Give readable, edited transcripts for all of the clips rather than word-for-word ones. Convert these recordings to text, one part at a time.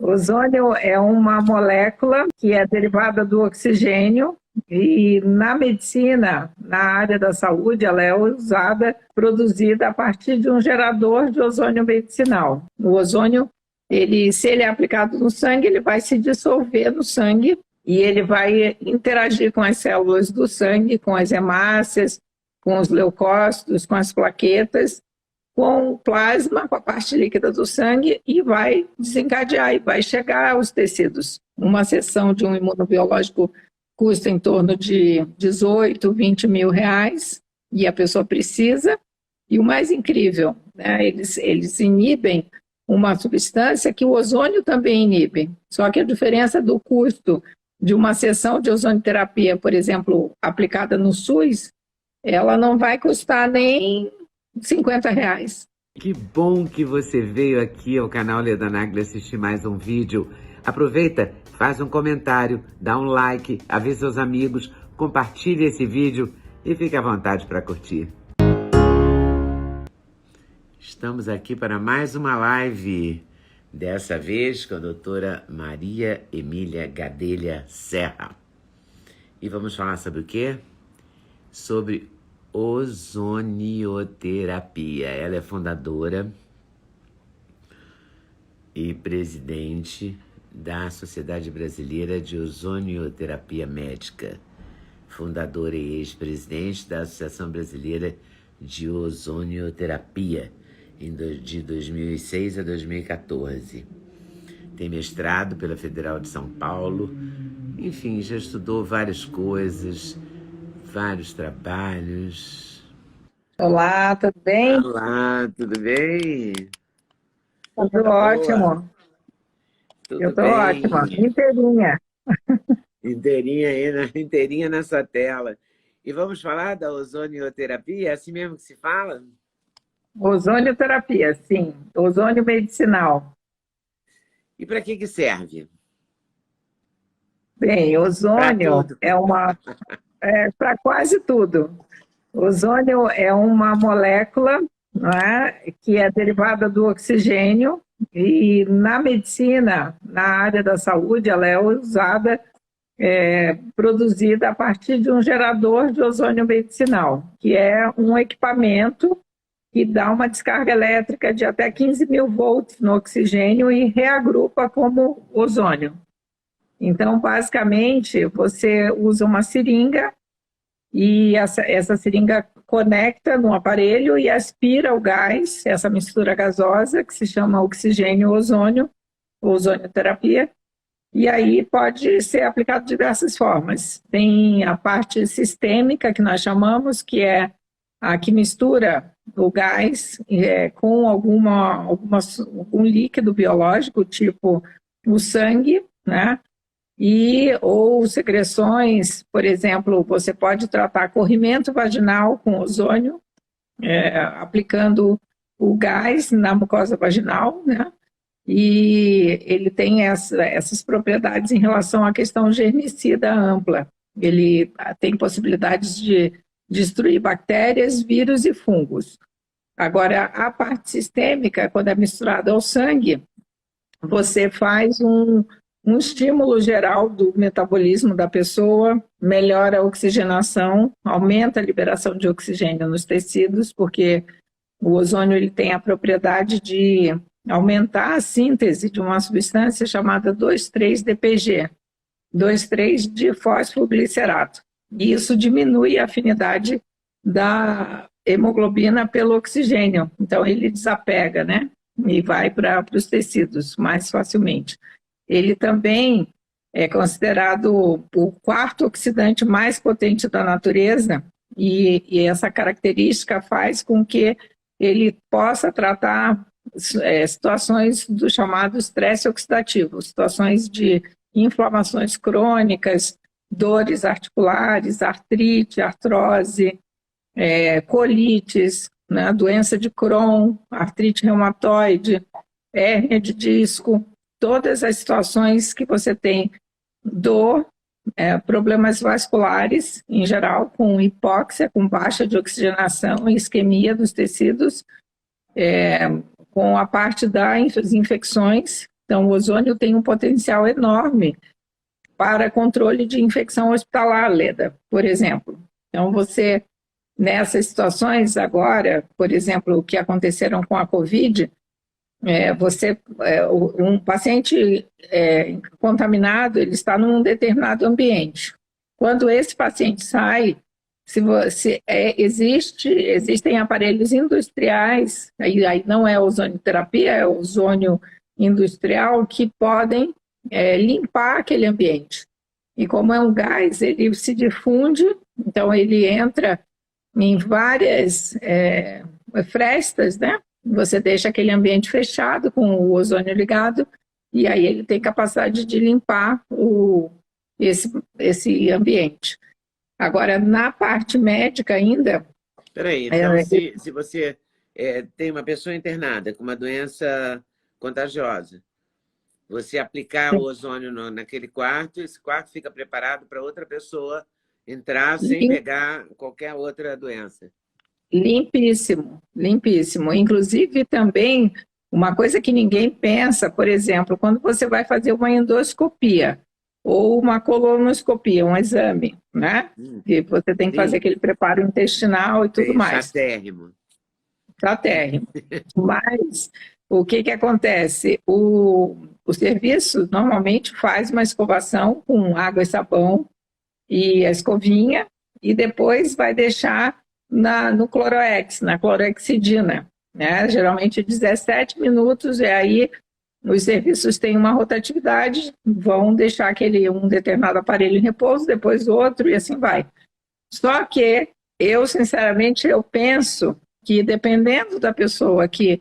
Ozônio é uma molécula que é derivada do oxigênio e na medicina, na área da saúde, ela é usada, produzida a partir de um gerador de ozônio medicinal. O ozônio, se ele é aplicado no sangue, ele vai se dissolver no sangue e ele vai interagir com as células do sangue, com as hemácias, com os leucócitos, com as plaquetas, com o plasma, com a parte líquida do sangue, e vai desencadear, e vai chegar aos tecidos. Uma sessão de um imunobiológico custa em torno de 18, 20 mil reais, e a pessoa precisa. E o mais incrível, né, eles inibem uma substância que o ozônio também inibe, só que a diferença do custo de uma sessão de ozonioterapia, por exemplo, aplicada no SUS, ela não vai custar nem 50 reais. Que bom que você veio aqui ao canal Leda Nagli assistir mais um vídeo. Aproveita, faz um comentário, dá um like, avisa seus amigos, compartilhe esse vídeo e fique à vontade para curtir. Estamos aqui para mais uma live, dessa vez com a doutora Maria Emília Gadelha Serra. E vamos falar sobre o quê? Sobre ozonioterapia. Ela é fundadora e presidente da Sociedade Brasileira de Ozonioterapia Médica, fundadora e ex-presidente da Associação Brasileira de Ozonioterapia de 2006 a 2014. Tem mestrado pela Federal de São Paulo. Enfim, já estudou várias coisas, vários trabalhos. Olá, tudo bem? Olá, tudo bem? Tudo ótimo. Tudo Eu estou bem? ótima, inteirinha. Inteirinha na sua tela. E vamos falar da ozonioterapia? É assim mesmo que se fala? Ozonioterapia, sim. Ozônio medicinal. E para que serve? Bem, Para ozônio tudo. para quase tudo. Ozônio é uma molécula, não é, que é derivada do oxigênio e na medicina, na área da saúde, ela é usada, produzida a partir de um gerador de ozônio medicinal, que é um equipamento que dá uma descarga elétrica de até 15 mil volts no oxigênio e reagrupa como ozônio. Então, basicamente, você usa uma seringa e essa seringa conecta no aparelho e aspira o gás, essa mistura gasosa, que se chama oxigênio-ozônio, ozonioterapia, e aí pode ser aplicado de diversas formas. Tem a parte sistêmica, que nós chamamos, que é a que mistura o gás com algum líquido biológico, tipo o sangue, né? Ou secreções, por exemplo, você pode tratar corrimento vaginal com ozônio, aplicando o gás na mucosa vaginal, né? E ele tem essas propriedades em relação à questão germicida ampla. Ele tem possibilidades de destruir bactérias, vírus e fungos. Agora, a parte sistêmica, quando é misturada ao sangue, você faz um estímulo geral do metabolismo da pessoa, melhora a oxigenação, aumenta a liberação de oxigênio nos tecidos, porque o ozônio ele tem a propriedade de aumentar a síntese de uma substância chamada 2,3-DPG, 2,3-difosfoglicerato. E isso diminui a afinidade da hemoglobina pelo oxigênio. Então, ele desapega, né? E vai para os tecidos mais facilmente. Ele também é considerado o quarto oxidante mais potente da natureza e essa característica faz com que ele possa tratar situações do chamado estresse oxidativo, situações de inflamações crônicas, dores articulares, artrite, artrose, colites, né, doença de Crohn, artrite reumatoide, hérnia de disco, todas as situações que você tem dor, problemas vasculares, em geral, com hipóxia, com baixa de oxigenação e isquemia dos tecidos, com a parte das infecções, Então, o ozônio tem um potencial enorme para controle de infecção hospitalar, Leda, por exemplo. Então, você, nessas situações agora, por exemplo, o que aconteceram com a Covid, um paciente contaminado, ele está num determinado ambiente. Quando esse paciente sai, existem aparelhos industriais, aí não é ozonioterapia, é ozônio industrial, que podem limpar aquele ambiente. E como é um gás, ele se difunde, então ele entra em várias frestas, né? Você deixa aquele ambiente fechado com o ozônio ligado e aí ele tem capacidade de limpar esse ambiente. Agora, na parte médica ainda... Peraí, então se você tem uma pessoa internada com uma doença contagiosa, você aplicar o ozônio naquele quarto, esse quarto fica preparado para outra pessoa entrar sem pegar qualquer outra doença. Limpíssimo, limpíssimo. Inclusive, também, uma coisa que ninguém pensa, por exemplo, quando você vai fazer uma endoscopia ou uma colonoscopia, um exame, né? Que você tem que fazer aquele preparo intestinal e tudo mais. Chatérrimo. Chatérrimo. Mas o que acontece? O serviço normalmente faz uma escovação com água e sabão e a escovinha e depois vai deixar no Clorox, na clorexidina, né? Geralmente 17 minutos, e aí os serviços têm uma rotatividade, vão deixar um determinado aparelho em repouso, depois outro, e assim vai. Só que sinceramente, eu penso que dependendo da pessoa que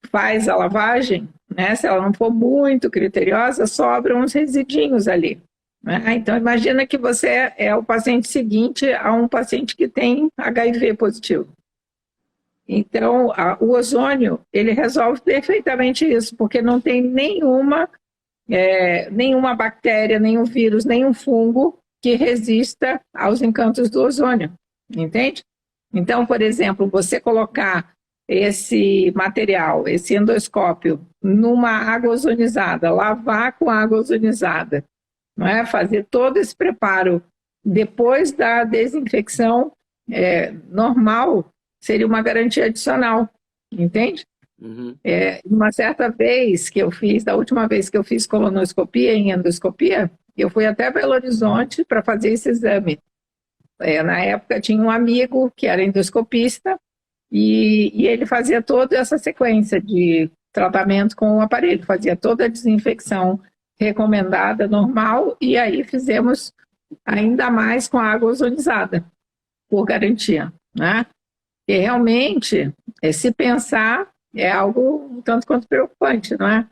faz a lavagem, né, se ela não for muito criteriosa, sobram uns residinhos ali. Então, imagina que você é o paciente seguinte a um paciente que tem HIV positivo. Então, o ozônio, ele resolve perfeitamente isso, porque não tem nenhuma bactéria, nenhum vírus, nenhum fungo que resista aos encantos do ozônio, entende? Então, por exemplo, você colocar esse material, esse endoscópio, numa água ozonizada, lavar com água ozonizada, não é? Fazer todo esse preparo depois da desinfecção normal seria uma garantia adicional, entende? Uma certa vez que eu fiz, da última vez que eu fiz colonoscopia em endoscopia, eu fui até Belo Horizonte para fazer esse exame. Na época tinha um amigo que era endoscopista e ele fazia toda essa sequência de tratamento com o aparelho, fazia toda a desinfecção recomendada, normal, e aí fizemos ainda mais com a água ozonizada, por garantia, né? E realmente, se pensar, é algo um tanto quanto preocupante, não é?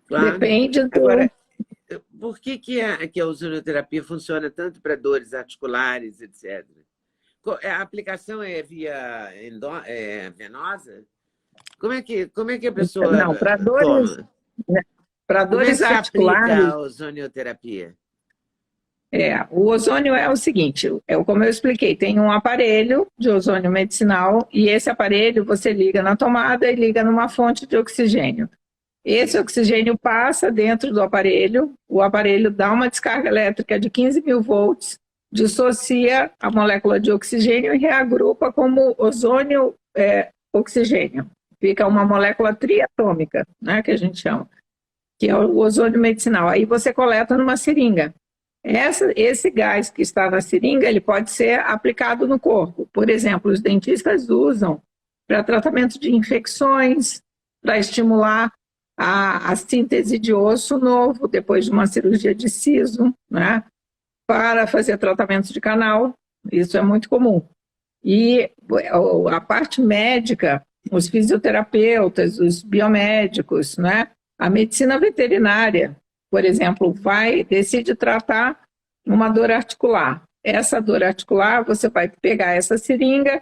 Claro. Depende do... Agora, por que a ozonioterapia funciona tanto para dores articulares, etc.? A aplicação é via venosa? Como é que a pessoa Não, para dores... toma? Para dores articulares... Como é que se aplica a ozonioterapia? O ozônio é o seguinte, como eu expliquei, tem um aparelho de ozônio medicinal e esse aparelho você liga na tomada e liga numa fonte de oxigênio. Esse oxigênio passa dentro do aparelho, o aparelho dá uma descarga elétrica de 15 mil volts, dissocia a molécula de oxigênio e reagrupa como ozônio oxigênio. Fica uma molécula triatômica, né, que a gente chama, que é o ozônio medicinal. Aí você coleta numa seringa. Esse gás que está na seringa, ele pode ser aplicado no corpo. Por exemplo, os dentistas usam para tratamento de infecções, para estimular a síntese de osso novo, depois de uma cirurgia de siso, né? Para fazer tratamento de canal, isso é muito comum. E a parte médica, os fisioterapeutas, os biomédicos, né? A medicina veterinária, por exemplo, decide tratar uma dor articular. Essa dor articular, você vai pegar essa seringa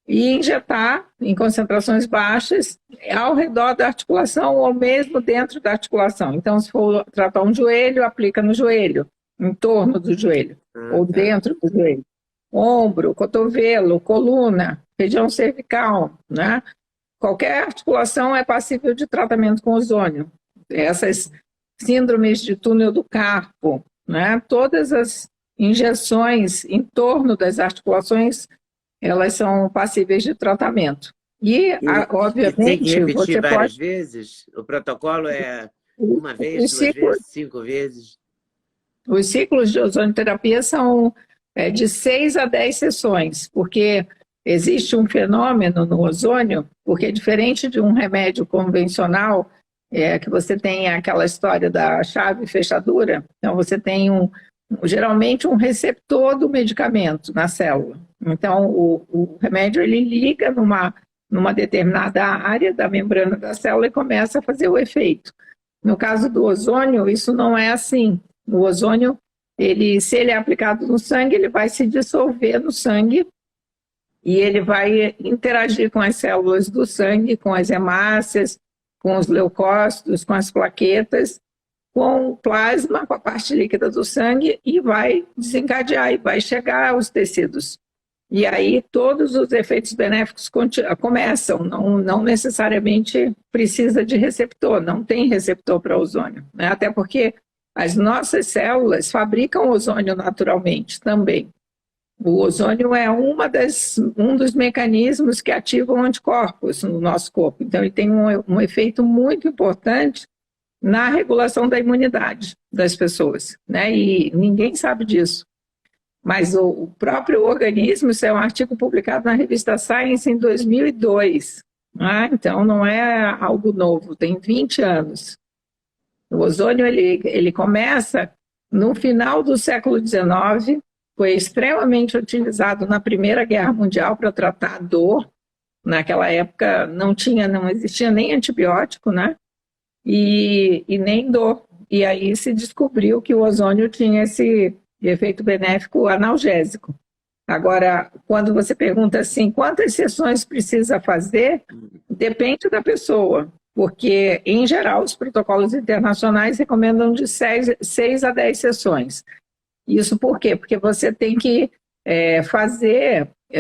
e injetar em concentrações baixas ao redor da articulação ou mesmo dentro da articulação. Então, se for tratar um joelho, aplica no joelho, em torno do joelho, ou dentro do joelho. Ombro, cotovelo, coluna, região cervical, né? Qualquer articulação é passível de tratamento com ozônio. essas síndromes de túnel do carpo, né? Todas as injeções em torno das articulações, elas são passíveis de tratamento. E obviamente, tem que repetir você várias pode... vezes? O protocolo é uma vez, Os duas ciclos, vezes, 5 vezes? os ciclos de ozonioterapia são de 6 a 10 sessões, porque existe um fenômeno no ozônio, porque diferente de um remédio convencional, que você tem aquela história da chave e fechadura, então você tem geralmente um receptor do medicamento na célula. Então o remédio ele liga numa determinada área da membrana da célula e começa a fazer o efeito. No caso do ozônio, isso não é assim. O ozônio, se ele é aplicado no sangue, ele vai se dissolver no sangue e ele vai interagir com as células do sangue, com as hemácias, com os leucócitos, com as plaquetas, com o plasma, com a parte líquida do sangue, e vai desencadear, e vai chegar aos tecidos. E aí todos os efeitos benéficos começam, não necessariamente precisa de receptor, não tem receptor para ozônio, né? Até porque as nossas células fabricam ozônio naturalmente também. O ozônio é um dos mecanismos que ativam anticorpos no nosso corpo. Então, ele tem um efeito muito importante na regulação da imunidade das pessoas, né? E ninguém sabe disso. Mas o próprio organismo, isso é um artigo publicado na revista Science em 2002. Né? Então, não é algo novo, tem 20 anos. O ozônio ele começa no final do século XIX, foi extremamente utilizado na Primeira Guerra Mundial para tratar a dor. Naquela época não existia nem antibiótico, né? E nem dor. E aí se descobriu que o ozônio tinha esse efeito benéfico analgésico. Agora, quando você pergunta assim, quantas sessões precisa fazer, depende da pessoa, porque, em geral, os protocolos internacionais recomendam de 6 a 10 sessões. Isso por quê? Porque você tem que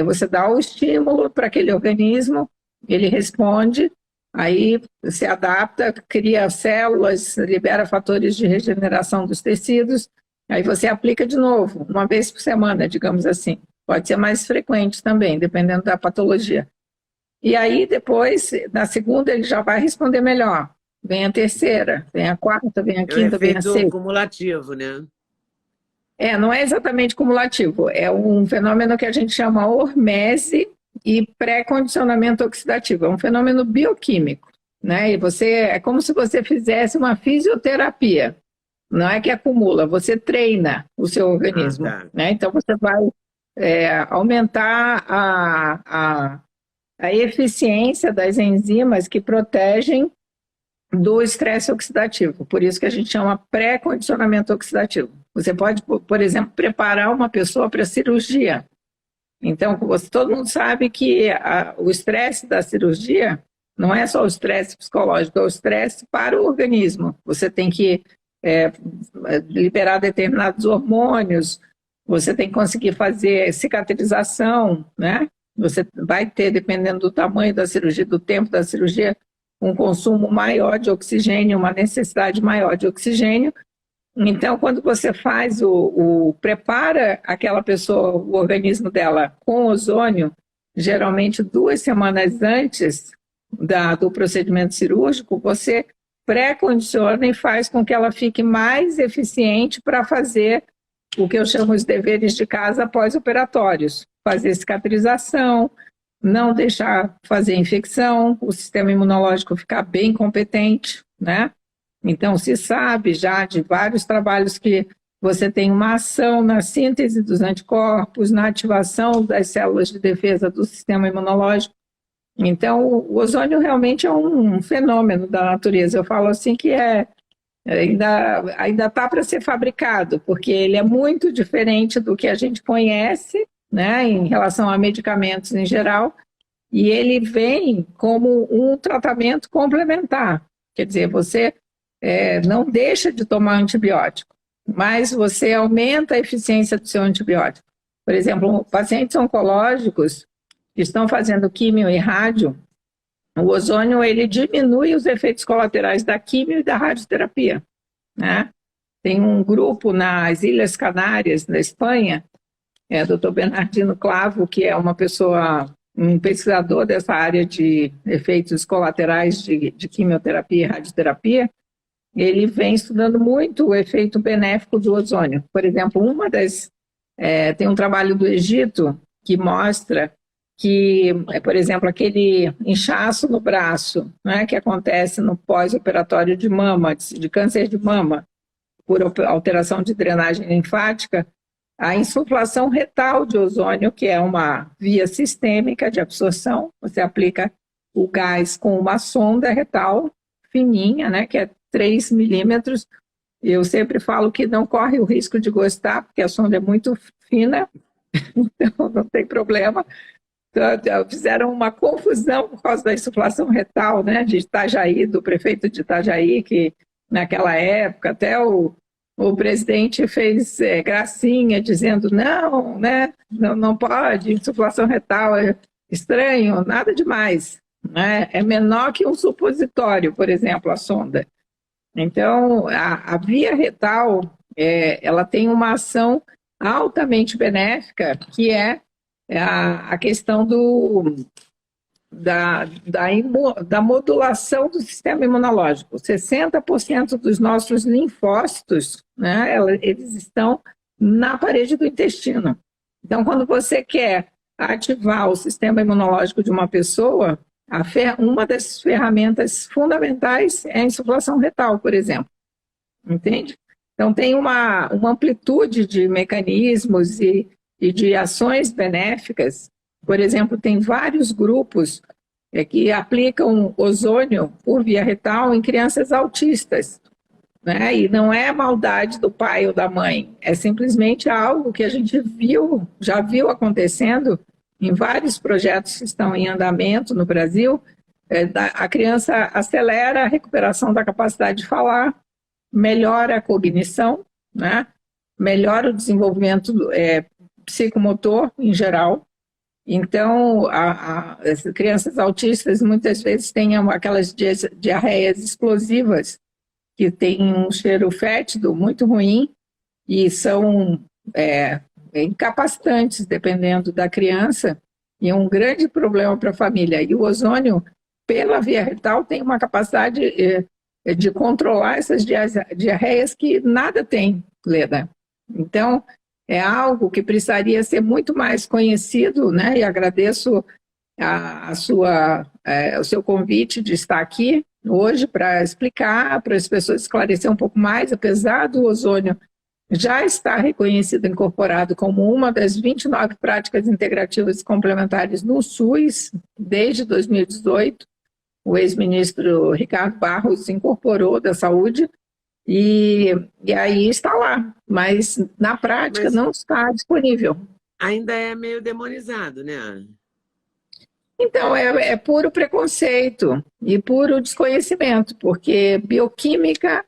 você dá o estímulo para aquele organismo, ele responde, aí se adapta, cria células, libera fatores de regeneração dos tecidos, aí você aplica de novo, uma vez por semana, digamos assim. Pode ser mais frequente também, dependendo da patologia. E aí depois, na segunda, ele já vai responder melhor. Vem a terceira, vem a quarta, vem a quinta, vem a sexta. É um efeito cumulativo, né? Não é exatamente cumulativo, é um fenômeno que a gente chama hormese e pré-condicionamento oxidativo, é um fenômeno bioquímico, né? E é como se você fizesse uma fisioterapia, não é que acumula, você treina o seu organismo, né? Então você vai aumentar a eficiência das enzimas que protegem do estresse oxidativo, por isso que a gente chama pré-condicionamento oxidativo. Você pode, por exemplo, preparar uma pessoa para cirurgia. Então, todo mundo sabe que o estresse da cirurgia não é só o estresse psicológico, é o estresse para o organismo. Você tem que liberar determinados hormônios, você tem que conseguir fazer cicatrização, né? Você vai ter, dependendo do tamanho da cirurgia, do tempo da cirurgia, um consumo maior de oxigênio, uma necessidade maior de oxigênio. Então, quando você prepara aquela pessoa, o organismo dela com ozônio, geralmente 2 semanas antes do procedimento cirúrgico, você pré-condiciona e faz com que ela fique mais eficiente para fazer o que eu chamo os deveres de casa pós-operatórios, fazer cicatrização, não deixar fazer infecção, o sistema imunológico ficar bem competente, né? Então, se sabe já de vários trabalhos que você tem uma ação na síntese dos anticorpos, na ativação das células de defesa do sistema imunológico. Então, o ozônio realmente é um fenômeno da natureza. Eu falo assim que ainda está para ser fabricado, porque ele é muito diferente do que a gente conhece, né, em relação a medicamentos em geral, e ele vem como um tratamento complementar. Quer dizer, você não deixa de tomar antibiótico, mas você aumenta a eficiência do seu antibiótico. Por exemplo, pacientes oncológicos que estão fazendo químio e rádio, O ozônio, ele diminui os efeitos colaterais da quimio e da radioterapia, né? Tem um grupo nas Ilhas Canárias, na Espanha, Dr. Bernardino Clavo, que é uma pessoa, um pesquisador dessa área de efeitos colaterais de quimioterapia e radioterapia. Ele vem estudando muito o efeito benéfico do ozônio. Por exemplo, tem um trabalho do Egito que mostra que, por exemplo, aquele inchaço no braço, né, que acontece no pós-operatório de mama, de câncer de mama, por alteração de drenagem linfática, a insuflação retal de ozônio, que é uma via sistêmica de absorção, você aplica o gás com uma sonda retal fininha, né, que é 3 milímetros. Eu sempre falo que não corre o risco de gostar, porque a sonda é muito fina, então não tem problema. Então, fizeram uma confusão por causa da insuflação retal, né, de Itajaí, do prefeito de Itajaí, que naquela época até o presidente fez gracinha, dizendo não, né, não pode, insuflação retal é estranho, nada demais, né, é menor que um supositório, por exemplo, a sonda. Então, a via retal, ela tem uma ação altamente benéfica, que é a questão da modulação do sistema imunológico. 60% dos nossos linfócitos, né, eles estão na parede do intestino. Então, quando você quer ativar o sistema imunológico de uma pessoa, uma das ferramentas fundamentais é a insuflação retal, por exemplo. Entende? Então, tem uma amplitude de mecanismos e de ações benéficas. Por exemplo, tem vários grupos que aplicam ozônio por via retal em crianças autistas, né? E não é maldade do pai ou da mãe, é simplesmente algo que a gente já viu acontecendo em vários projetos que estão em andamento no Brasil. A criança acelera a recuperação da capacidade de falar, melhora a cognição, né? Melhora o desenvolvimento psicomotor em geral. Então, as crianças autistas muitas vezes têm aquelas diarreias explosivas, que têm um cheiro fétido muito ruim e são incapacitantes, dependendo da criança, e é um grande problema para a família. E o ozônio, pela via retal, tem uma capacidade de controlar essas diarreias que nada tem, Leda. Então, é algo que precisaria ser muito mais conhecido, né? E agradeço o seu convite de estar aqui hoje para explicar, para as pessoas esclarecer um pouco mais, apesar do ozônio já estar reconhecido e incorporado como uma das 29 práticas integrativas complementares no SUS desde 2018. O ex-ministro Ricardo Barros incorporou da saúde e aí está lá, mas na prática não está disponível. Ainda é meio demonizado, né? Então, é puro preconceito e puro desconhecimento, porque bioquímica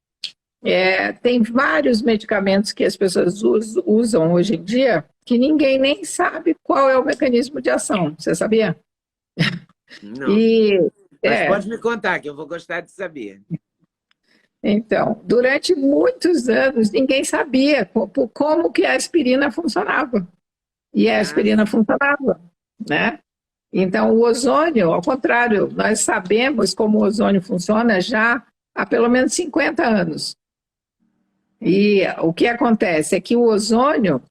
tem vários medicamentos que as pessoas usam hoje em dia que ninguém nem sabe qual é o mecanismo de ação. Você sabia? Não. Mas pode me contar, que eu vou gostar de saber. Então, durante muitos anos, ninguém sabia como que a aspirina funcionava. E a aspirina funcionava, né? Então, o ozônio, ao contrário, nós sabemos como o ozônio funciona já há pelo menos 50 anos. E o que acontece é que o ozônio,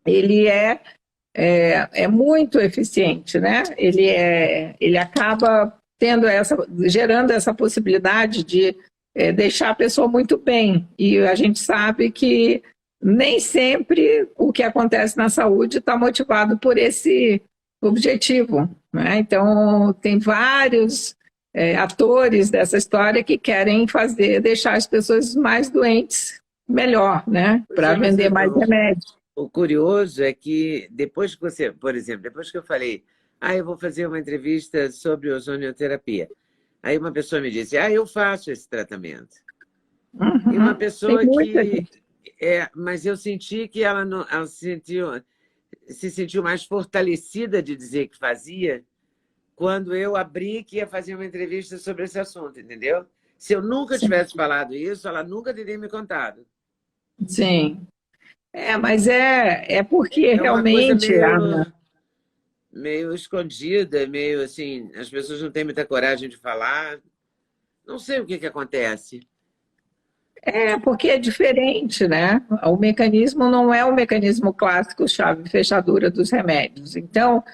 ele é muito eficiente, né? Ele acaba gerando essa possibilidade de deixar a pessoa muito bem. E a gente sabe que nem sempre o que acontece na saúde está motivado por esse objetivo, né? Então, tem vários atores dessa história que querem deixar as pessoas mais doentes melhor, né? Para vender mais remédio. O curioso é que depois que você, por exemplo, depois que eu falei, eu vou fazer uma entrevista sobre ozonioterapia, aí uma pessoa me disse, eu faço esse tratamento. Uhum. E uma pessoa que... mas eu senti que ela se sentiu mais fortalecida de dizer que fazia quando eu abri que ia fazer uma entrevista sobre esse assunto, entendeu? Se eu nunca Sim. tivesse falado isso, ela nunca teria me contado. Sim. Mas é porque É uma coisa realmente, Ana, meio escondida, meio assim, as pessoas não têm muita coragem de falar. Não sei o que acontece. porque é diferente, né? O mecanismo não é o mecanismo clássico chave fechadura dos remédios. Então,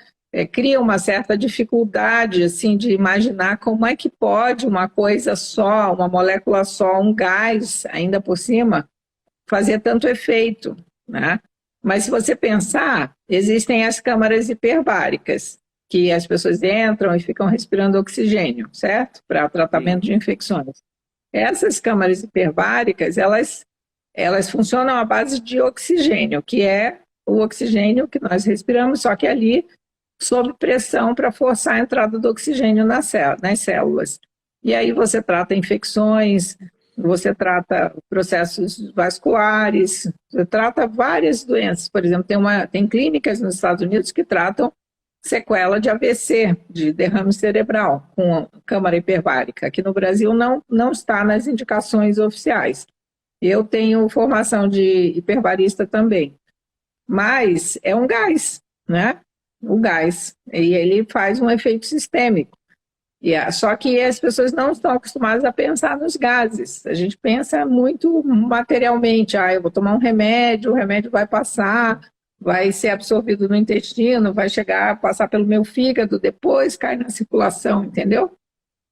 cria uma certa dificuldade assim de imaginar como é que pode uma coisa só, uma molécula só, um gás ainda por cima, fazer tanto efeito, né? Mas se você pensar, existem as câmaras hiperbáricas, que as pessoas entram e ficam respirando oxigênio, certo? Para tratamento Sim. de infecções. Essas câmaras hiperbáricas, elas funcionam à base de oxigênio, que é o oxigênio que nós respiramos, só que ali sob pressão para forçar a entrada do oxigênio nas células. E aí você trata infecções, você trata processos vasculares, você trata várias doenças. Por exemplo, tem clínicas nos Estados Unidos que tratam sequela de AVC, de derrame cerebral, com câmara hiperbárica. Aqui no Brasil não está nas indicações oficiais. Eu tenho formação de hiperbarista também, mas é um gás, né? O gás, e ele faz um efeito sistêmico. Só que as pessoas não estão acostumadas a pensar nos gases. A gente pensa muito materialmente. Eu vou tomar um remédio, o remédio vai passar, vai ser absorvido no intestino, vai chegar, passar pelo meu fígado, depois cai na circulação, entendeu?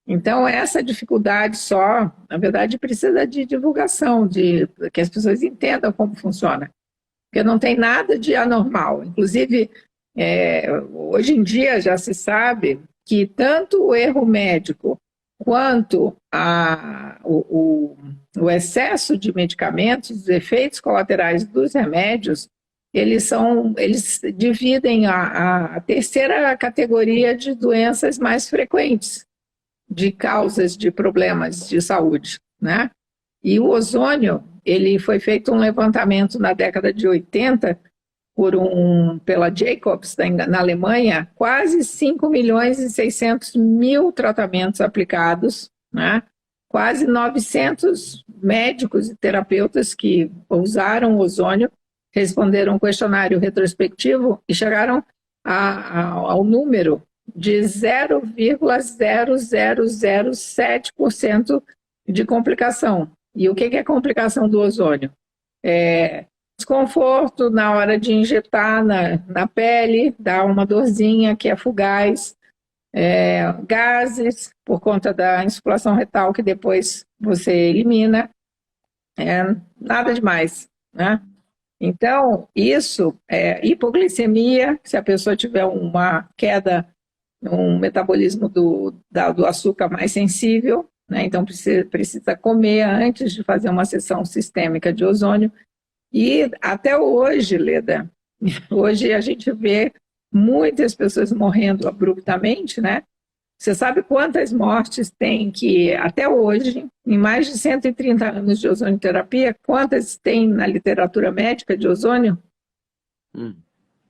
Então, essa dificuldade só, na verdade, precisa de divulgação, de que as pessoas entendam como funciona. Porque não tem nada de anormal. Inclusive, hoje em dia já se sabe que tanto o erro médico quanto o excesso de medicamentos, os efeitos colaterais dos remédios, eles dividem a terceira categoria de doenças mais frequentes, de causas de problemas de saúde, né? E o ozônio, ele foi feito um levantamento na década de 80 pela Jacobs, na Alemanha, quase 5 milhões e 600 mil tratamentos aplicados, né? Quase 900 médicos e terapeutas que usaram o ozônio responderam um questionário retrospectivo e chegaram ao número de 0,0007% de complicação. E o que é complicação do ozônio? Desconforto na hora de injetar na pele, dá uma dorzinha que é fugaz, gases por conta da insuflação retal que depois você elimina, nada demais, né? Então, isso é hipoglicemia, se a pessoa tiver uma queda, um metabolismo do açúcar mais sensível, né? Então precisa comer antes de fazer uma sessão sistêmica de ozônio. E até hoje, Leda, hoje a gente vê muitas pessoas morrendo abruptamente, né? Você sabe quantas mortes tem que, até hoje, em mais de 130 anos de ozonioterapia, quantas tem na literatura médica de ozônio?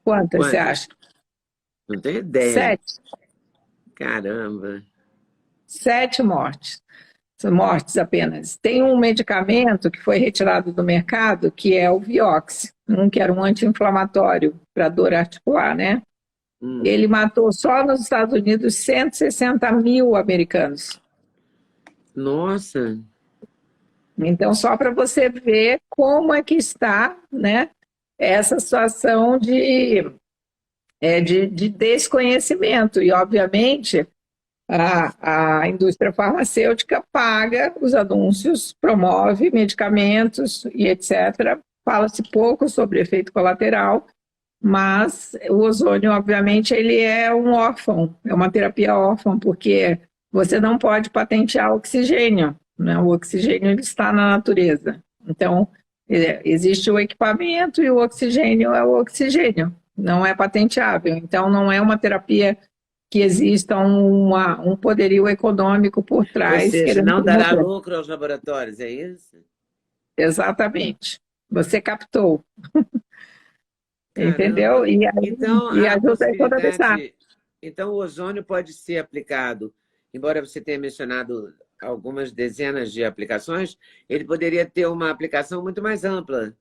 Quantas você acha? Não tenho ideia. 7. Caramba. 7 mortes. Mortes apenas. Tem um medicamento que foi retirado do mercado, que é o Vioxx, que era um anti-inflamatório para dor articular, né? Ele matou só nos Estados Unidos 160 mil americanos. Nossa! Então, só para você ver como é que está, né, essa situação de desconhecimento. E, obviamente, a indústria farmacêutica paga os anúncios, promove medicamentos e etc. Fala-se pouco sobre efeito colateral, mas o ozônio, obviamente, ele é um órfão, é uma terapia órfã, porque você não pode patentear oxigênio, né? O oxigênio ele está na natureza. Então, existe o equipamento e o oxigênio é o oxigênio, não é patenteável. Então, não é uma terapia que exista um poderio econômico por trás. Ou seja, não dará lucro aos laboratórios, é isso? Exatamente. Você captou. Caramba. Entendeu? E então, a ajuda é toda dessa. Então, o ozônio pode ser aplicado, embora você tenha mencionado algumas dezenas de aplicações, ele poderia ter uma aplicação muito mais ampla.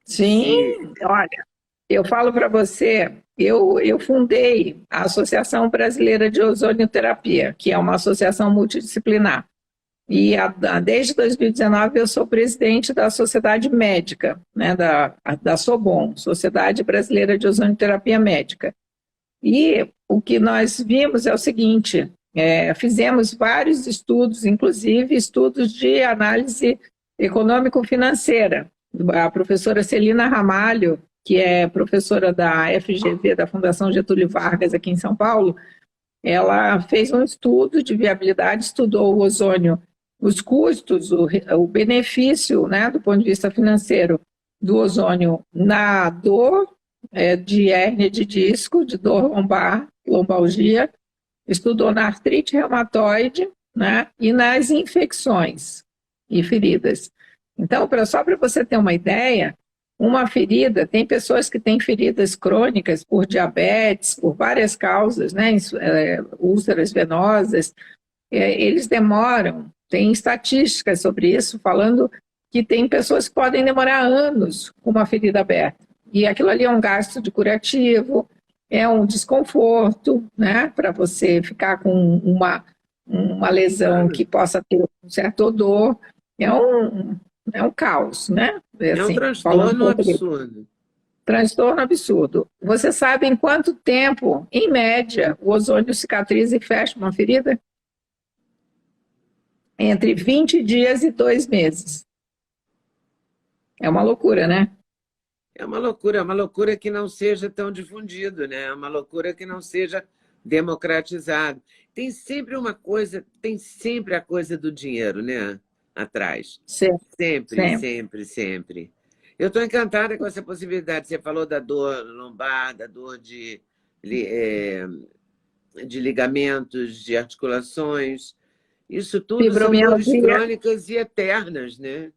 Sim, olha, eu falo para você, eu fundei a Associação Brasileira de Ozonioterapia, que é uma associação multidisciplinar. E desde 2019 eu sou presidente da Sociedade Médica, né, da SOBOM, Sociedade Brasileira de Ozonioterapia Médica. E o que nós vimos é o seguinte, fizemos vários estudos, inclusive estudos de análise econômico-financeira. A professora Celina Ramalho, que é professora da FGV, da Fundação Getúlio Vargas, aqui em São Paulo, ela fez um estudo de viabilidade, estudou o ozônio, os custos, o benefício, né, do ponto de vista financeiro do ozônio na dor de hérnia de disco, de dor lombar, lombalgia, estudou na artrite reumatoide, né, e nas infecções e feridas. Então, só para você ter uma ideia, uma ferida, tem pessoas que têm feridas crônicas por diabetes, por várias causas, né, úlceras venosas, eles demoram, tem estatísticas sobre isso, falando que tem pessoas que podem demorar anos com uma ferida aberta. E aquilo ali é um gasto de curativo, é um desconforto, né, para você ficar com uma lesão que possa ter um certo odor, é um caos, né? É um transtorno absurdo. Transtorno absurdo. Você sabe em quanto tempo, em média, o ozônio cicatriza e fecha uma ferida? Entre 20 dias e 2 meses. É uma loucura, né? É uma loucura que não seja tão difundido, né? É uma loucura que não seja democratizado. Tem sempre a coisa do dinheiro, né? Atrás. Sempre. Eu estou encantada com essa possibilidade. Você falou da dor lombar, da dor de ligamentos, de articulações. Isso tudo são dores crônicas e eternas, né?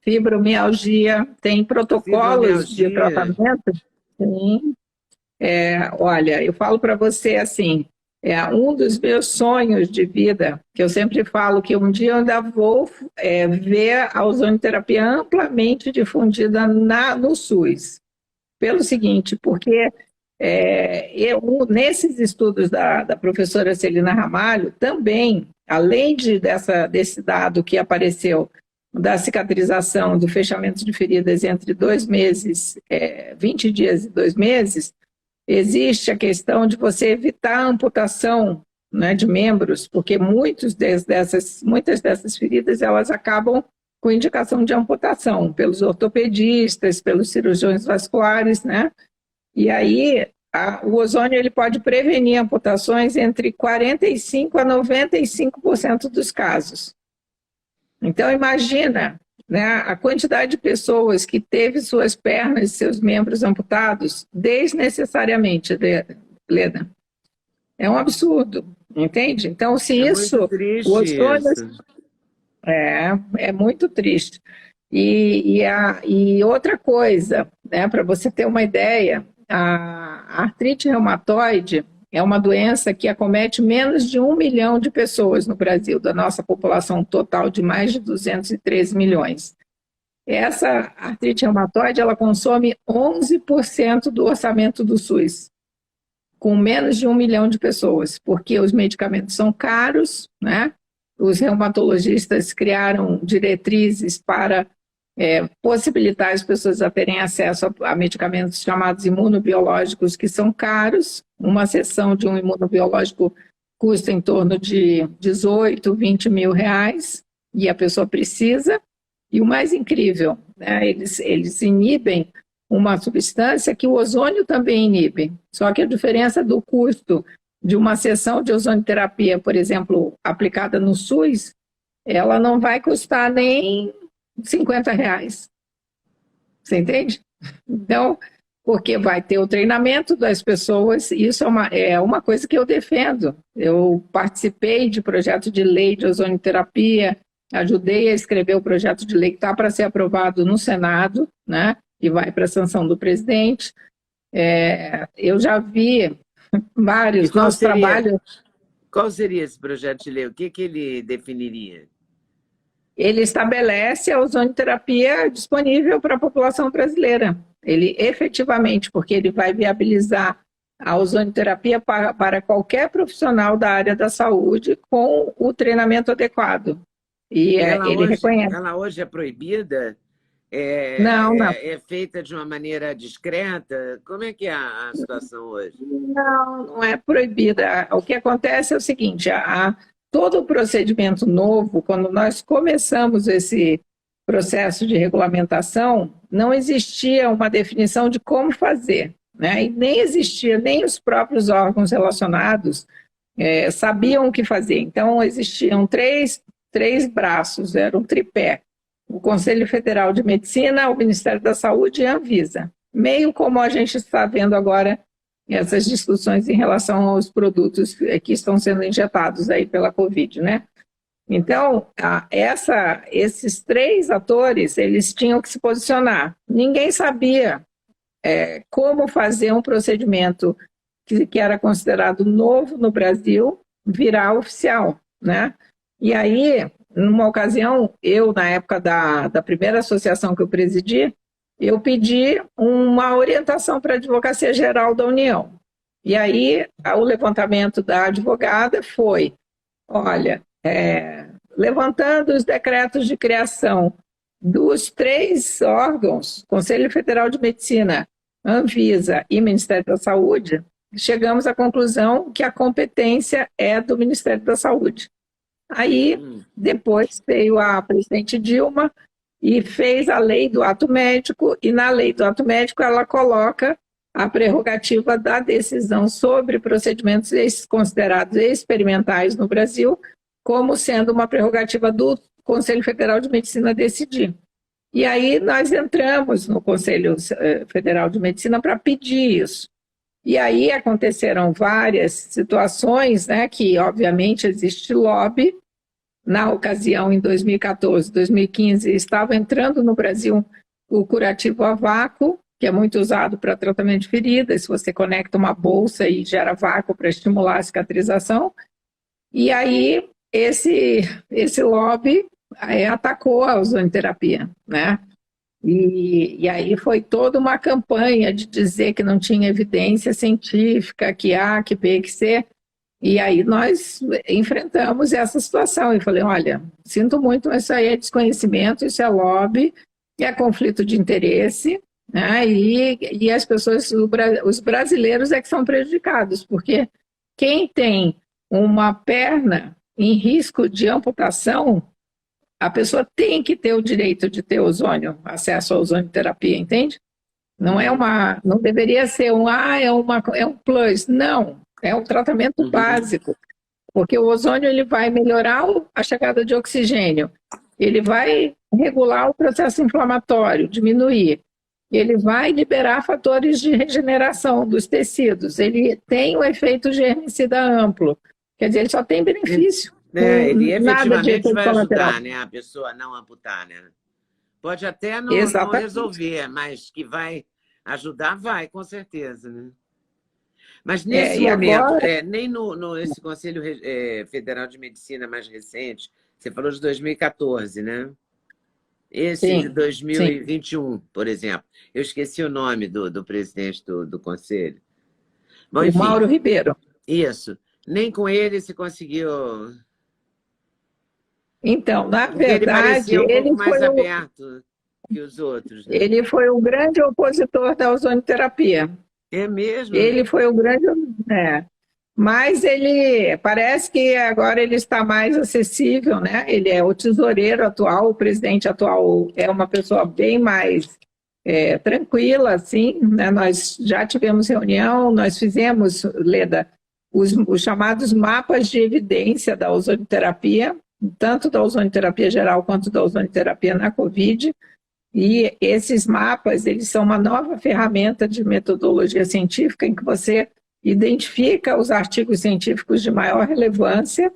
Fibromialgia, tem protocolos de tratamento? Sim. Olha, eu falo para você assim, um dos meus sonhos de vida, que eu sempre falo que um dia eu ainda vou ver a ozonioterapia amplamente difundida no SUS. Pelo seguinte, porque nesses estudos da professora Celina Ramalho, também, além desse dado que apareceu da cicatrização, do fechamento de feridas entre 2 meses, 20 dias e 2 meses, existe a questão de você evitar a amputação, né, de membros, porque muitas dessas feridas elas acabam com indicação de amputação pelos ortopedistas, pelos cirurgiões vasculares, né? E aí o ozônio ele pode prevenir amputações entre 45% a 95% dos casos. Então imagina, né, a quantidade de pessoas que teve suas pernas e seus membros amputados desnecessariamente, Leda. É um absurdo, entende? Então, se isso... Muito triste o ozônio, isso. É muito triste. E outra coisa, né, para você ter uma ideia, a artrite reumatoide é uma doença que acomete menos de 1 milhão de pessoas no Brasil, da nossa população total de mais de 213 milhões. Essa artrite reumatoide, ela consome 11% do orçamento do SUS, com menos de 1 milhão de pessoas, porque os medicamentos são caros, né? Os reumatologistas criaram diretrizes para possibilitar as pessoas a terem acesso a medicamentos chamados imunobiológicos, que são caros. Uma sessão de um imunobiológico custa em torno de 18, 20 mil reais, e a pessoa precisa. E o mais incrível, né, eles inibem uma substância que o ozônio também inibe, só que a diferença do custo de uma sessão de ozonioterapia, por exemplo, aplicada no SUS, ela não vai custar nem 50 reais. Você entende? Então, porque vai ter o treinamento das pessoas, e isso é uma coisa que eu defendo. Eu participei de projeto de lei de ozonioterapia, ajudei a escrever o projeto de lei que está para ser aprovado no Senado, né, e vai para a sanção do presidente. Eu já vi E Vários. Nosso trabalho, qual seria esse projeto de lei? O que ele definiria? ele estabelece a ozonioterapia disponível para a população brasileira. Ele efetivamente, porque ele vai viabilizar a ozonioterapia para qualquer profissional da área da saúde com o treinamento adequado. E ele reconhece. Ela hoje é proibida? Não, não. É feita de uma maneira discreta? Como é que é a situação hoje? Não, não é proibida. O que acontece é o seguinte, todo o procedimento novo, quando nós começamos esse processo de regulamentação, não existia uma definição de como fazer, né? E nem existia, nem os próprios órgãos relacionados sabiam o que fazer. Então, existiam três braços, era um tripé. O Conselho Federal de Medicina, o Ministério da Saúde e a Anvisa. Meio como a gente está vendo agora essas discussões em relação aos produtos que estão sendo injetados aí pela Covid, né? Então, esses três atores, eles tinham que se posicionar. Ninguém sabia como fazer um procedimento que era considerado novo no Brasil virar oficial, né? E aí, numa ocasião, eu, na época da primeira associação que eu presidi, eu pedi uma orientação para a Advocacia Geral da União. E aí, o levantamento da advogada foi, olha, levantando os decretos de criação dos três órgãos, Conselho Federal de Medicina, Anvisa e Ministério da Saúde, chegamos à conclusão que a competência é do Ministério da Saúde. Aí, depois veio a presidente Dilma e fez a lei do ato médico, e na lei do ato médico ela coloca a prerrogativa da decisão sobre procedimentos considerados experimentais no Brasil como sendo uma prerrogativa do Conselho Federal de Medicina decidir. E aí nós entramos no Conselho Federal de Medicina para pedir isso. E aí aconteceram várias situações, né, que obviamente existe lobby. Na ocasião, em 2014, 2015, estava entrando no Brasil o curativo a vácuo, que é muito usado para tratamento de feridas. Se você conecta uma bolsa e gera vácuo para estimular a cicatrização. E aí esse lobby atacou a ozonioterapia, né? E aí foi toda uma campanha de dizer que não tinha evidência científica, que A, que B, que C. E aí nós enfrentamos essa situação e falei, olha, sinto muito, mas isso aí é desconhecimento, isso é lobby, é conflito de interesse, né? E as pessoas, os brasileiros é que são prejudicados, porque quem tem uma perna em risco de amputação, a pessoa tem que ter o direito de ter ozônio, acesso à ozonioterapia, entende? Não deveria ser é um plus, não, é um tratamento básico, porque o ozônio ele vai melhorar a chegada de oxigênio, ele vai regular o processo inflamatório, diminuir, ele vai liberar fatores de regeneração dos tecidos, ele tem o efeito germicida amplo, quer dizer, ele só tem benefício. Ele efetivamente vai ajudar, né, a pessoa a não amputar, né? Pode até não resolver, mas que vai ajudar, vai, com certeza, né? Mas nesse momento, agora... nem nesse Conselho Federal de Medicina mais recente, você falou de 2014, né? Esse de 2021, por exemplo. Eu esqueci o nome do presidente do Conselho. Bom, enfim, Mauro Ribeiro. Isso. Nem com ele se conseguiu... Então, na verdade, ele parecia um pouco mais aberto que os outros. Né? Ele foi o grande opositor da ozonioterapia. É mesmo? Ele foi o grande... Mas ele parece que agora ele está mais acessível, né? Ele é o tesoureiro atual, o presidente atual é uma pessoa bem mais tranquila, assim, né? Nós já tivemos reunião, nós fizemos, Leda, os chamados mapas de evidência da ozonioterapia, tanto da ozonioterapia geral quanto da ozonioterapia na Covid, e esses mapas, eles são uma nova ferramenta de metodologia científica em que você identifica os artigos científicos de maior relevância,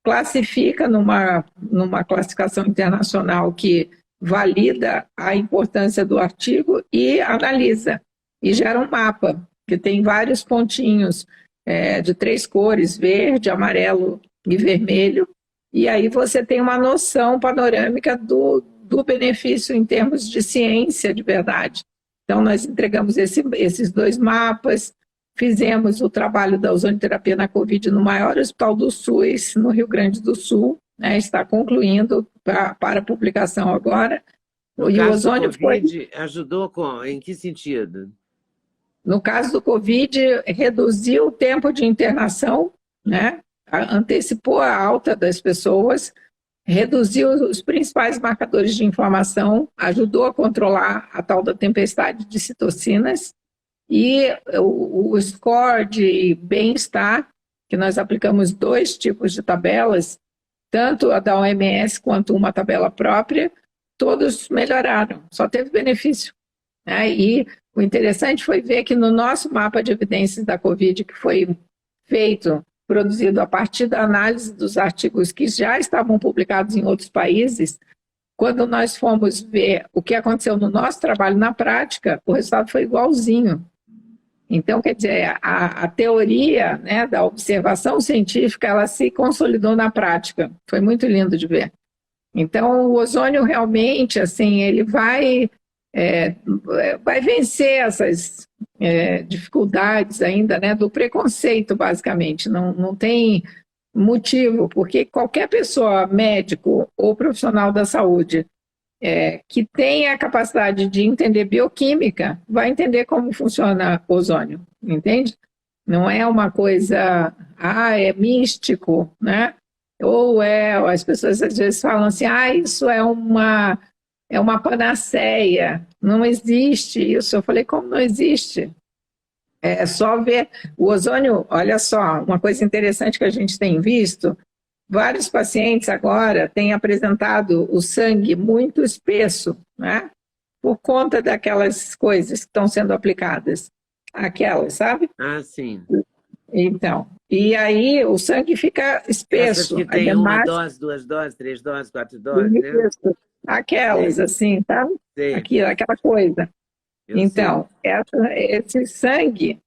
classifica numa classificação internacional que valida a importância do artigo e analisa, e gera um mapa, que tem vários pontinhos de 3 cores, verde, amarelo e vermelho, e aí você tem uma noção panorâmica do benefício em termos de ciência de verdade. Então, nós entregamos esses 2 mapas, fizemos o trabalho da ozonioterapia na Covid no maior hospital do SUS, no Rio Grande do Sul, né, está concluindo para publicação agora. No E o caso do ozônio Covid, ajudou em que sentido? No caso do Covid, reduziu o tempo de internação, né? Antecipou a alta das pessoas, reduziu os principais marcadores de inflamação, ajudou a controlar a tal da tempestade de citocinas, e o score de bem-estar, que nós aplicamos 2 tipos de tabelas, tanto a da OMS quanto uma tabela própria, todos melhoraram, só teve benefício, né? E o interessante foi ver que no nosso mapa de evidências da Covid, que foi feito, produzido a partir da análise dos artigos que já estavam publicados em outros países, quando nós fomos ver o que aconteceu no nosso trabalho na prática, o resultado foi igualzinho. Então, quer dizer, a teoria, né, da observação científica, ela se consolidou na prática. Foi muito lindo de ver. Então, o ozônio realmente, assim, ele vai vencer essas dificuldades ainda, né, do preconceito, basicamente. Não tem motivo, porque qualquer pessoa, médico ou profissional da saúde, que tenha a capacidade de entender bioquímica, vai entender como funciona o ozônio, entende? Não é uma coisa, é místico, né? Ou as pessoas às vezes falam assim, isso é uma panaceia, não existe isso. Eu falei, como não existe? É só ver o ozônio, olha só, uma coisa interessante que a gente tem visto, vários pacientes agora têm apresentado o sangue muito espesso, né? Por conta daquelas coisas que estão sendo aplicadas. Aquelas, sabe? Ah, sim. Então, e aí o sangue fica Essas espesso. que tem uma dose, 2 doses, 3 doses, 4 doses, né? Aquelas, Sei. assim, tá? Sei. Aquela coisa. Então, esse sangue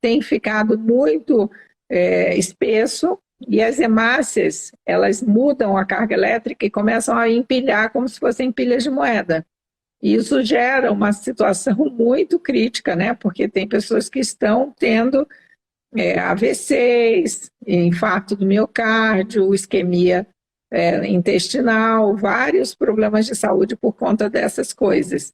tem ficado muito espesso, e as hemácias, elas mudam a carga elétrica e começam a empilhar como se fossem pilhas de moeda. E isso gera uma situação muito crítica, né? Porque tem pessoas que estão tendo AVCs, infarto do miocárdio, isquemia intestinal, vários problemas de saúde por conta dessas coisas.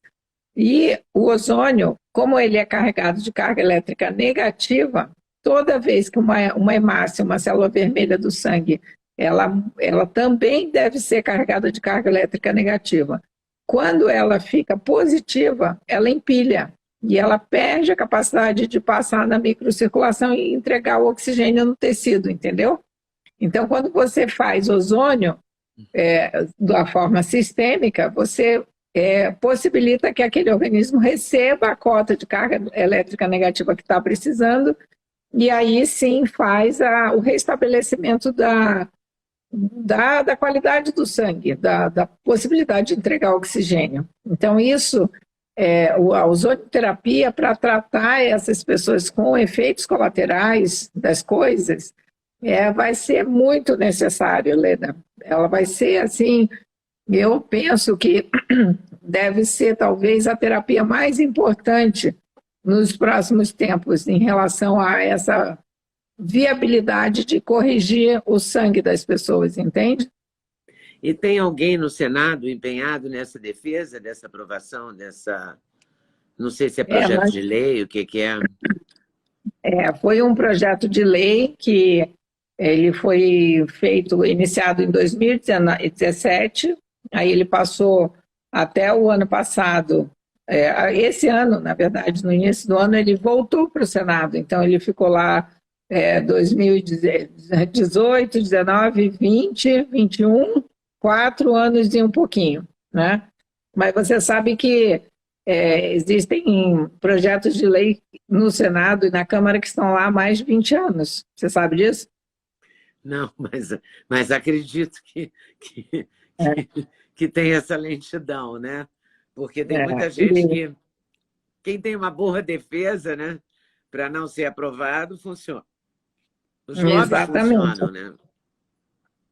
E o ozônio, como ele é carregado de carga elétrica negativa, toda vez que uma hemácia, uma célula vermelha do sangue, ela também deve ser carregada de carga elétrica negativa. Quando ela fica positiva, ela empilha e ela perde a capacidade de passar na microcirculação e entregar o oxigênio no tecido, entendeu? Então, quando você faz ozônio da forma sistêmica, você possibilita que aquele organismo receba a cota de carga elétrica negativa que está precisando, e aí sim faz o restabelecimento da qualidade do sangue, da possibilidade de entregar oxigênio. Então, isso, a ozonioterapia, para tratar essas pessoas com efeitos colaterais das coisas, vai ser muito necessário, Helena. Ela vai ser, assim, eu penso que deve ser talvez a terapia mais importante nos próximos tempos em relação a essa viabilidade de corrigir o sangue das pessoas, entende? E tem alguém no Senado empenhado nessa defesa, dessa aprovação, dessa... Não sei se é projeto de lei, o que é? Foi um projeto de lei que ele foi iniciado em 2017, aí ele passou até o ano passado, esse ano, na verdade, no início do ano, ele voltou para o Senado, então ele ficou lá 2018, 19, 20, 21, 4 anos e um pouquinho, né? Mas você sabe que existem projetos de lei no Senado e na Câmara que estão lá há mais de 20 anos. Você sabe disso? Não, mas acredito que tem essa lentidão, né? Porque tem muita gente que... Quem tem uma boa defesa, né? para não ser aprovado, funciona. Os lobbies Exatamente. funcionam,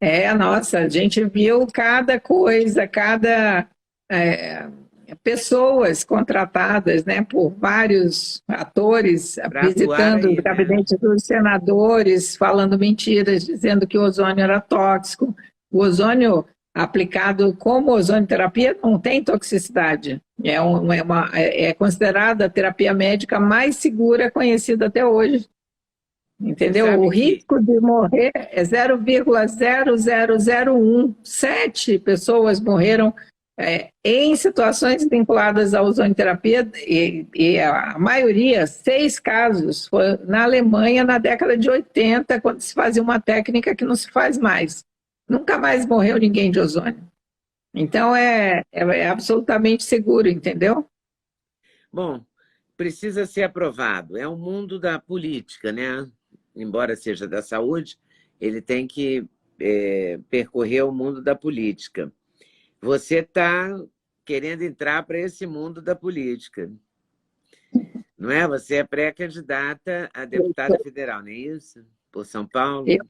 né? Nossa, a gente viu cada coisa, cada pessoas contratadas, né, por vários atores Para atuar visitando o aí, né? gabinete dos senadores, falando mentiras, dizendo que o ozônio era tóxico. O ozônio aplicado como ozonioterapia não tem toxicidade. É considerada a terapia médica mais segura conhecida até hoje. Você Entendeu? O sabe que risco de morrer é 0,0001. 7 pessoas morreram em situações vinculadas à ozonioterapia e a maioria, 6 casos, foi na Alemanha na década de 80, quando se fazia uma técnica que não se faz mais. Nunca mais morreu ninguém de ozônio. Então é absolutamente seguro, entendeu? bom, precisa ser aprovado. É o mundo da política, né? Embora seja da saúde, ele tem que percorrer o mundo da política. Você está querendo entrar para esse mundo da política, não é? Você é pré-candidata a deputada federal, não é isso? Por São Paulo? Eu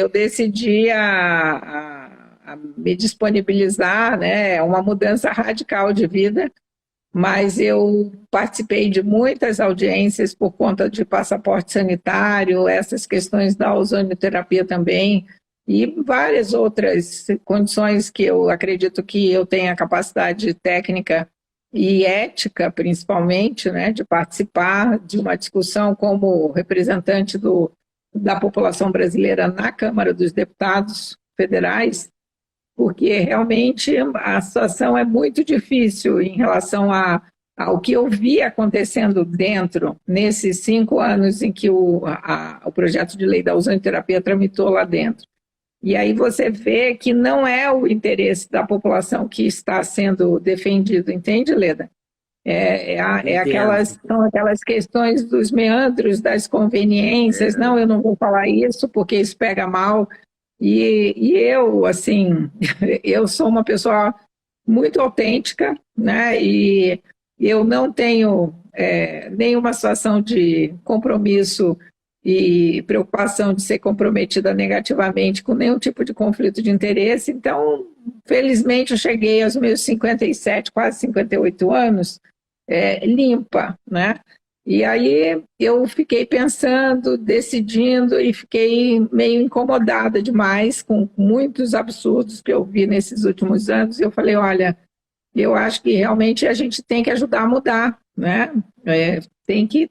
decidi a me disponibilizar, né, uma mudança radical de vida, mas eu participei de muitas audiências por conta de passaporte sanitário, essas questões da ozonioterapia também, e várias outras condições que eu acredito que eu tenha capacidade técnica e ética, principalmente, né, de participar de uma discussão como representante da população brasileira na Câmara dos Deputados Federais, porque realmente a situação é muito difícil em relação ao que eu vi acontecendo dentro, nesses 5 anos em que o projeto de lei da ozonioterapia tramitou lá dentro. E aí você vê que não é o interesse da população que está sendo defendido, entende, Leda? Entendo. São aquelas questões dos meandros, das conveniências, não, eu não vou falar isso porque isso pega mal. E eu, assim, eu sou uma pessoa muito autêntica, né? E eu não tenho nenhuma situação de compromisso e preocupação de ser comprometida negativamente com nenhum tipo de conflito de interesse. Então, felizmente, eu cheguei aos meus 57, quase 58 anos, limpa, né? E aí eu fiquei pensando, decidindo e fiquei meio incomodada demais com muitos absurdos que eu vi nesses últimos anos. E eu falei, olha, eu acho que realmente a gente tem que ajudar a mudar, né? Tem que,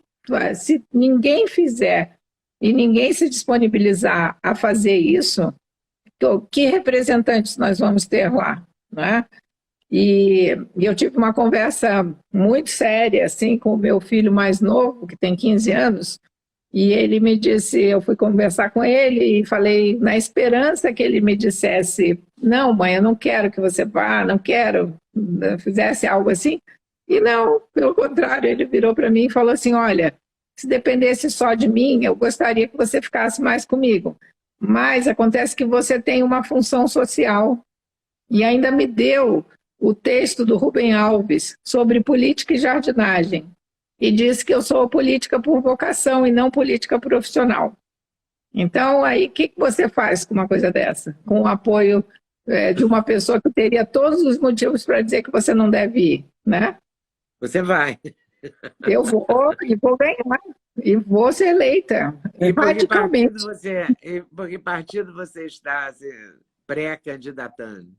se ninguém fizer e ninguém se disponibilizar a fazer isso, que representantes nós vamos ter lá, né? E eu tive uma conversa muito séria assim com o meu filho mais novo, que tem 15 anos, e ele me disse, eu fui conversar com ele e falei na esperança que ele me dissesse, não, mãe, eu não quero que você vá, não quero, fizesse algo assim. E não, pelo contrário, ele virou para mim e falou assim, olha, se dependesse só de mim, eu gostaria que você ficasse mais comigo. Mas acontece que você tem uma função social. E ainda me deu o texto do Rubem Alves sobre política e jardinagem. E disse que eu sou política por vocação e não política profissional. Então, aí, o que você faz com uma coisa dessa? Com o apoio de uma pessoa que teria todos os motivos para dizer que você não deve ir, né? Você vai. Eu vou e vou ganhar, e vou ser eleita, E radicalmente. por que partido você está se pré-candidatando?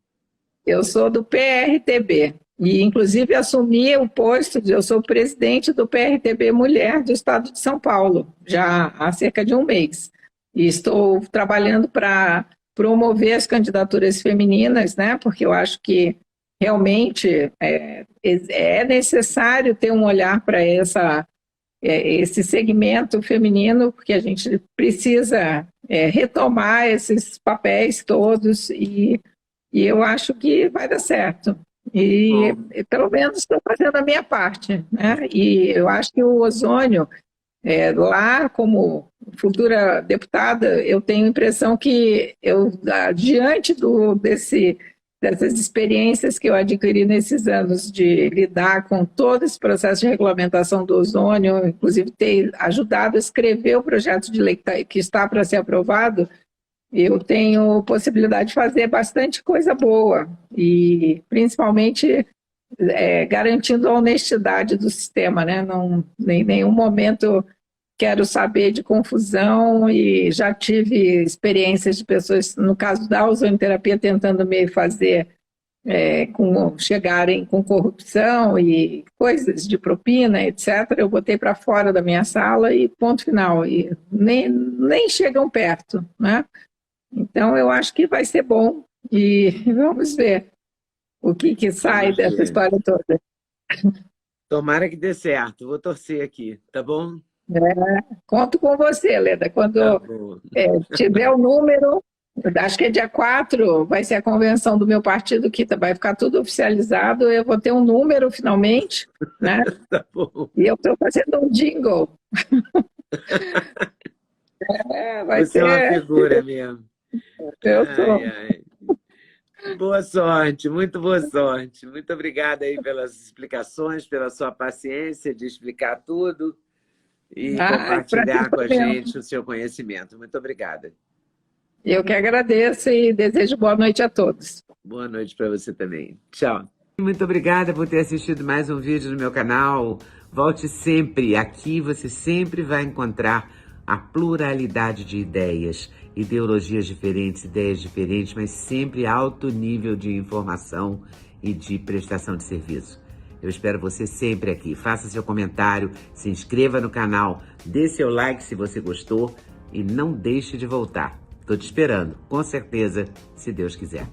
Eu sou do PRTB e, inclusive, assumi o posto eu sou presidente do PRTB Mulher do Estado de São Paulo, já há cerca de um mês. E estou trabalhando para promover as candidaturas femininas, né? Porque eu acho que realmente é necessário ter um olhar para esse segmento feminino, porque a gente precisa retomar esses papéis todos e eu acho que vai dar certo. E pelo menos estou fazendo a minha parte, né? E eu acho que o ozônio, lá como futura deputada, eu tenho a impressão que eu, diante dessas experiências que eu adquiri nesses anos de lidar com todo esse processo de regulamentação do ozônio, inclusive ter ajudado a escrever o projeto de lei que está para ser aprovado, eu tenho possibilidade de fazer bastante coisa boa, e principalmente garantindo a honestidade do sistema, né? Não, em nenhum momento quero saber de confusão, e já tive experiências de pessoas, no caso da ozonioterapia, tentando me fazer chegarem com corrupção e coisas de propina, etc. Eu botei para fora da minha sala e ponto final, e nem chegam perto, né? Então eu acho que vai ser bom, e vamos ver o que sai dessa história toda. Tomara que dê certo, vou torcer aqui, tá bom? Conto com você, Leda. Quando tiver o número, acho que é dia 4, vai ser a convenção do meu partido, que vai ficar tudo oficializado, eu vou ter um número finalmente, né? Tá bom. E eu estou fazendo um jingle. Vai Você ser... é uma figura mesmo. Eu sou. Boa sorte, muito boa sorte. Muito obrigada aí pelas explicações, pela sua paciência de explicar tudo e compartilhar com a gente o seu conhecimento. Muito obrigada. Eu que agradeço e desejo boa noite a todos. Boa noite para você também. Tchau. Muito obrigada por ter assistido mais um vídeo no meu canal. Volte sempre. Aqui você sempre vai encontrar a pluralidade de ideias, ideologias diferentes, ideias diferentes, mas sempre alto nível de informação e de prestação de serviço. Eu espero você sempre aqui. Faça seu comentário, se inscreva no canal, dê seu like se você gostou e não deixe de voltar. Estou te esperando, com certeza, se Deus quiser.